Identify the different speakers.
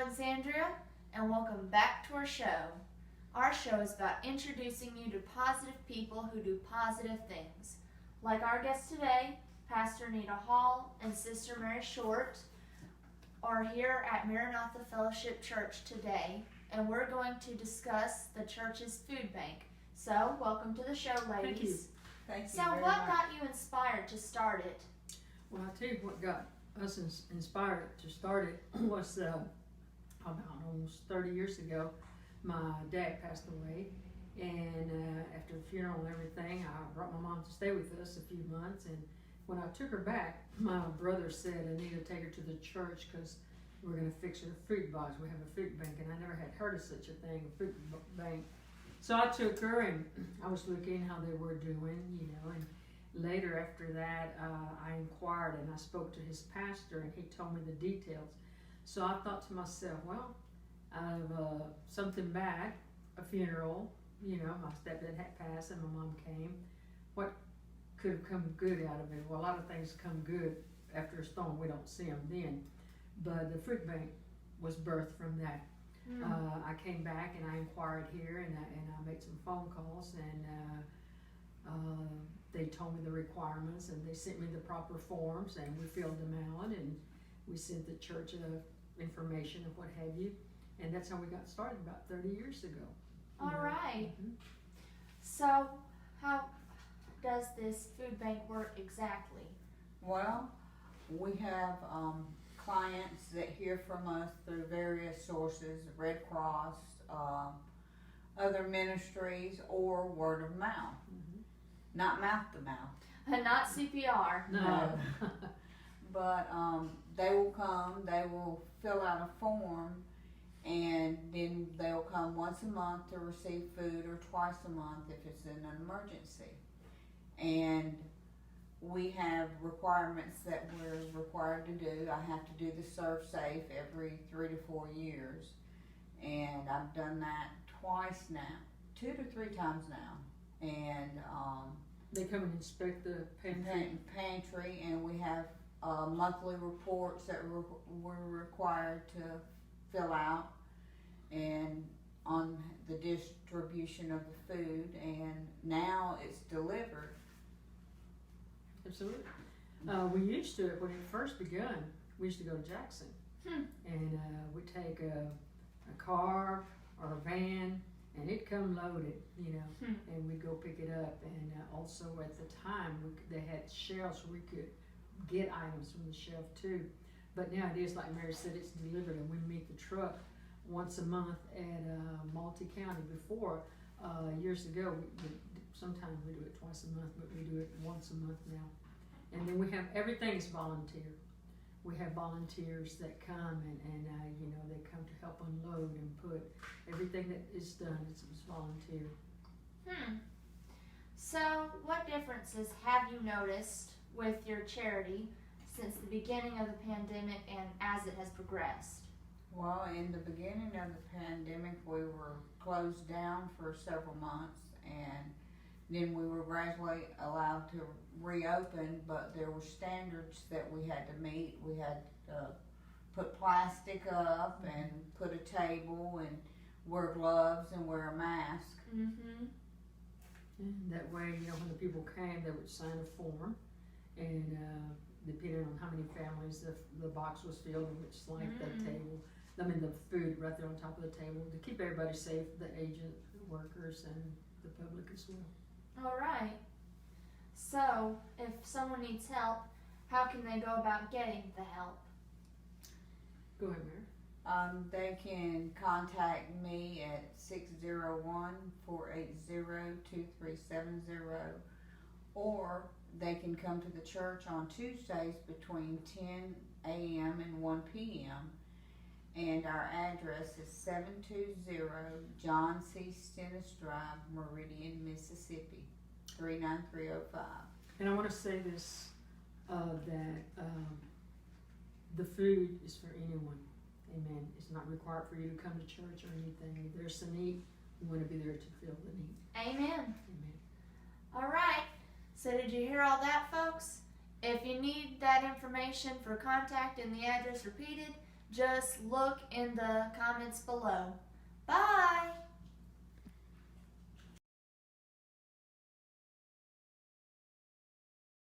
Speaker 1: name's Andrea, and welcome back to our show. Our show is about introducing you to positive people who do positive things. Like our guest today, Pastor Anita Hall and Sister Mary Short are here at Maranatha Fellowship Church today, and we're going to discuss the church's food bank. So, welcome to the show, ladies.
Speaker 2: Thank you
Speaker 1: So,
Speaker 2: very
Speaker 1: what
Speaker 2: much.
Speaker 1: got you inspired to start it?
Speaker 3: Well, I'll tell you what got us inspired to start it was about almost 30 years ago. My dad passed away, and after the funeral and everything, I brought my mom to stay with us a few months. And when I took her back, my brother said, I need to take her to the church because we're going to fix her food box. We have a food bank, and I never had heard of such a thing, a food bank. So I took her, and I was looking how they were doing, and later after that, I inquired and I spoke to his pastor, and he told me the details. So I thought to myself, well, out of something bad, a funeral, my stepdad had passed and my mom came, what could have come good out of it? Well, a lot of things come good after a storm. We don't see them then. But the fruit bank was birthed from that. I came back and I inquired here, and I made some phone calls, and they told me the requirements, and they sent me the proper forms, and we filled them out, and we sent the church information of what have you, and that's how we got started about 30 years ago.
Speaker 1: All right.
Speaker 3: Mm-hmm.
Speaker 1: So, how does this food bank work exactly?
Speaker 2: Well, we have clients that hear from us through various sources, Red Cross, other ministries, or word of mouth.
Speaker 3: Mm-hmm.
Speaker 2: Not mouth to mouth.
Speaker 1: And not CPR.
Speaker 3: No.
Speaker 2: But they will come, they will fill out a form, and then they'll come once a month to receive food, or twice a month if it's in an emergency. And we have requirements that we're required to do. I have to do the Serve Safe every 3 to 4 years, and I've done that twice now, 2 to 3 times now. And
Speaker 3: They come and inspect the
Speaker 2: pantry, and we have monthly reports that we're required to fill out, and on the distribution of the food, and now it's delivered.
Speaker 3: Absolutely. We used to, when it first begun, we used to go to Jackson, and we'd take a car or a van, and it'd come loaded, and we'd go pick it up. And also at the time, they had shelves where we could get items from the shelf too. But nowadays, like Mary said, it's delivered, and we meet the truck once a month at multi-county. Before, years ago, sometimes we do it twice a month, but we do it once a month now. And then we have, everything's volunteer. We have volunteers that come, and they come to help unload and put everything that is done. It's volunteer.
Speaker 1: So, what differences have you noticed with your charity since the beginning of the pandemic and as it has progressed?
Speaker 2: Well, in the beginning of the pandemic, we were closed down for several months, and then we were gradually allowed to reopen, but there were standards that we had to meet. We had to put plastic up and put a table and wear gloves and wear a mask.
Speaker 1: Mm-hmm.
Speaker 3: And that way, when the people came, they would sign a form, and depending on how many families the box was filled, which like the table, the food right there on top of the table to keep everybody safe, the agent, the workers, and the public as well.
Speaker 1: All right. So, if someone needs help, how can they go about getting the help?
Speaker 3: Go ahead, Mary.
Speaker 2: They can contact me at 601-480-2370, or they can come to the church on Tuesdays between 10 a.m. and 1 p.m. And our address is 720 John C. Stennis Drive, Meridian, Mississippi, 39305.
Speaker 3: And I want to say this, that the food is for anyone. Amen. It's not required for you to come to church or anything. If there's a need, we want to be there to fill the need.
Speaker 1: Amen.
Speaker 3: Amen.
Speaker 1: All right. So did you hear all that, folks? If you need that information for contact and the address repeated, just look in the comments below. Bye!